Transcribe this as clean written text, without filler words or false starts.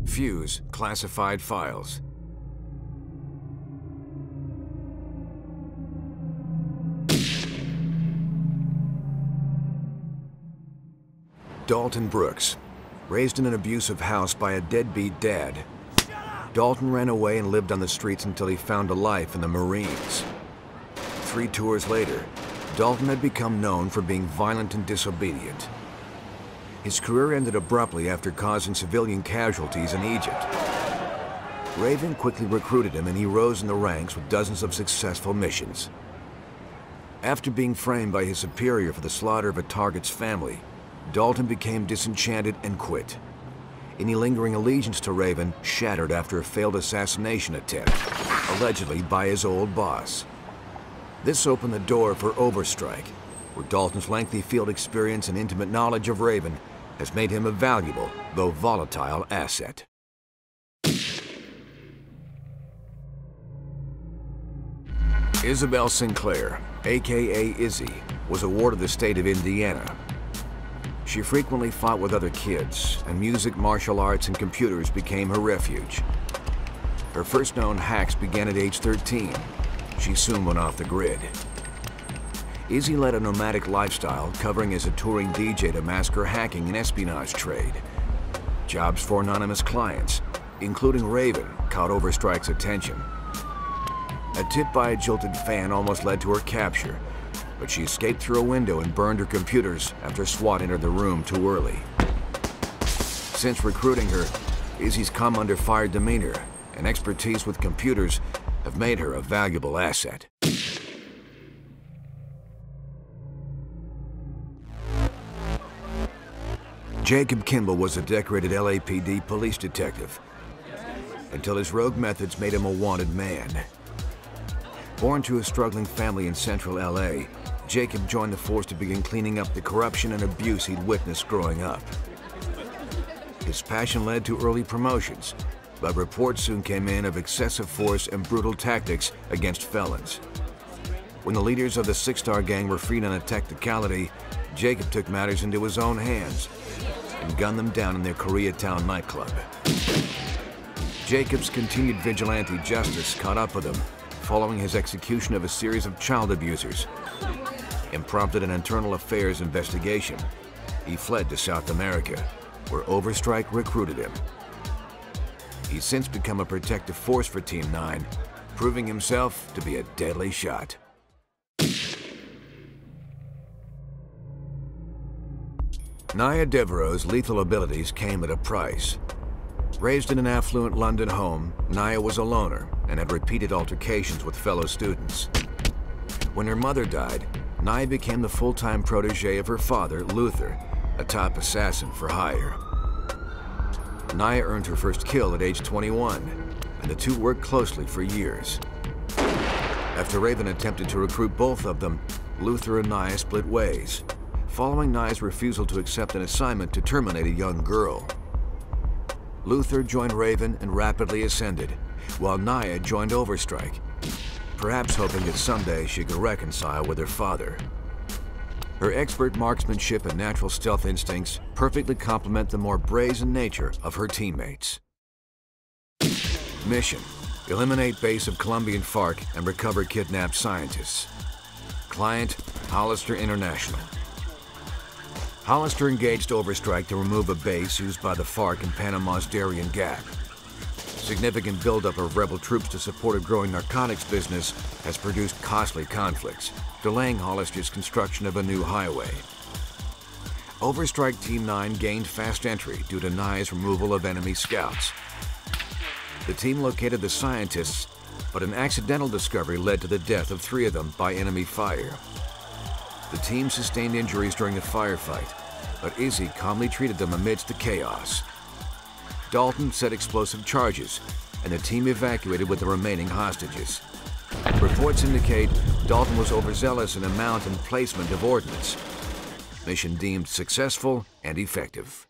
Fuse classified files. Dalton Brooks, raised in an abusive house by a deadbeat dad. Dalton ran away and lived on the streets until he found a life in the Marines. 3 tours later, Dalton had become known for being violent and disobedient. His career ended abruptly after causing civilian casualties in Egypt. Raven quickly recruited him and he rose in the ranks with dozens of successful missions. After being framed by his superior for the slaughter of a target's family, Dalton became disenchanted and quit. Any lingering allegiance to Raven shattered after a failed assassination attempt, allegedly by his old boss. This opened the door for Overstrike, where Dalton's lengthy field experience and intimate knowledge of Raven has made him a valuable, though volatile, asset. Isabel Sinclair, aka Izzy, was a ward of the state of Indiana. She frequently fought with other kids, and music, martial arts, and computers became her refuge. Her first known hacks began at age 13. She soon went off the grid. Izzy led a nomadic lifestyle, covering as a touring DJ to mask her hacking and espionage trade. Jobs for anonymous clients, including Raven, caught Overstrike's attention. A tip by a jilted fan almost led to her capture, but she escaped through a window and burned her computers after SWAT entered the room too early. Since recruiting her, Izzy's come under fire demeanor and expertise with computers have made her a valuable asset. Jacob Kimball was a decorated LAPD police detective until his rogue methods made him a wanted man. Born to a struggling family in central LA, Jacob joined the force to begin cleaning up the corruption and abuse he'd witnessed growing up. His passion led to early promotions, but reports soon came in of excessive force and brutal tactics against felons. When the leaders of the Six-Star Gang were freed on a technicality, Jacob took matters into his own hands and gunned them down in their Koreatown nightclub. Jacob's continued vigilante justice caught up with him, following his execution of a series of child abusers, and prompted an internal affairs investigation. He fled to South America, where Overstrike recruited him. He's since become a protective force for Team 9, proving himself to be a deadly shot. Nya Devereaux's lethal abilities came at a price. Raised in an affluent London home, Nya was a loner and had repeated altercations with fellow students. When her mother died, Nya became the full-time protege of her father, Luther, a top assassin for hire. Nya earned her first kill at age 21, and the two worked closely for years. After Raven attempted to recruit both of them, Luther and Nya split ways, following Nya's refusal to accept an assignment to terminate a young girl. Luther joined Raven and rapidly ascended, while Nya joined Overstrike, perhaps hoping that someday she could reconcile with her father. Her expert marksmanship and natural stealth instincts perfectly complement the more brazen nature of her teammates. Mission: eliminate base of Colombian FARC and recover kidnapped scientists. Client: Hollister International. Hollister engaged Overstrike to remove a base used by the FARC in Panama's Darien Gap. Significant buildup of rebel troops to support a growing narcotics business has produced costly conflicts, delaying Hollister's construction of a new highway. Overstrike Team 9 gained fast entry due to Nya's removal of enemy scouts. The team located the scientists, but an accidental discovery led to the death of 3 of them by enemy fire. The team sustained injuries during the firefight, but Izzy calmly treated them amidst the chaos. Dalton set explosive charges, and the team evacuated with the remaining hostages. Reports indicate Dalton was overzealous in amount and placement of ordnance. Mission deemed successful and effective.